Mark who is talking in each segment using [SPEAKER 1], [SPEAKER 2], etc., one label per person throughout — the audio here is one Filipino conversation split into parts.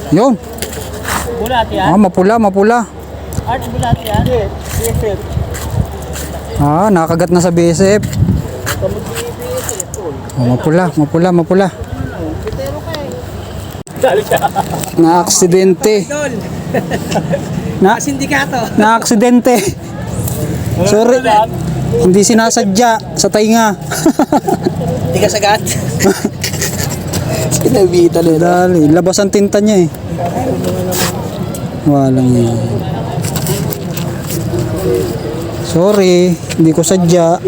[SPEAKER 1] Yun.
[SPEAKER 2] Bulat yan?
[SPEAKER 1] Ah, mapula, mapula.
[SPEAKER 2] Art bulat yan? BSF.
[SPEAKER 1] Ah, nakagat na sa BSF. Oh, mapula, mapula, mapula. Na-aksidente.
[SPEAKER 2] Sindikato.
[SPEAKER 1] Na-aksidente. Sorry. Hindi sinasadya sa tainga.
[SPEAKER 2] Hindi ka sagat.
[SPEAKER 1] Sinabita na dali. Labas ang tinta niya eh. Walang yan. Sorry, hindi ko sadya.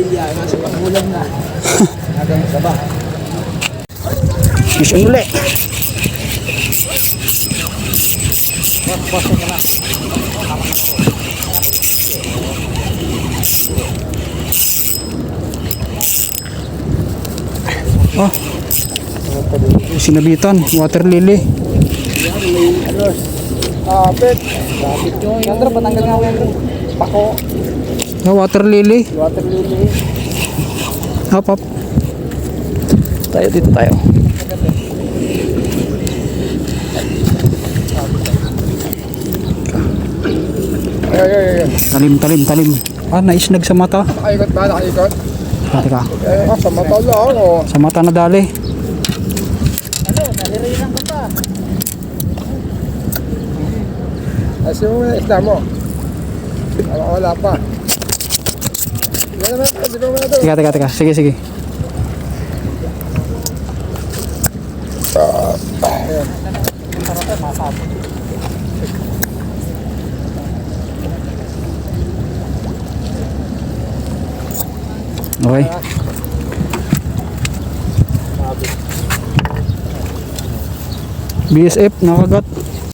[SPEAKER 1] Mission uli. Oh, sinabitan, water lily.
[SPEAKER 2] Pet. Yandro, patanggal nga yandro. Pako.
[SPEAKER 1] Oh, water lily.
[SPEAKER 2] Water lily.
[SPEAKER 1] Hop, hop. Tayo dito tayo.
[SPEAKER 2] Ay.
[SPEAKER 1] Talim, talim, talim. Ah, naisnag sa mata.
[SPEAKER 2] Nakaikot ba? Nakaikot?
[SPEAKER 1] Teka,
[SPEAKER 2] Sa mata lang o.
[SPEAKER 1] sa mata na dali.
[SPEAKER 2] Ano? Nalirinan ko pa. Asin mo na isda mo. Wala pa. Wala na ito. Dito mo na ito.
[SPEAKER 1] Teka, teka, teka. Sige, sige. Okay. BSF nakagat.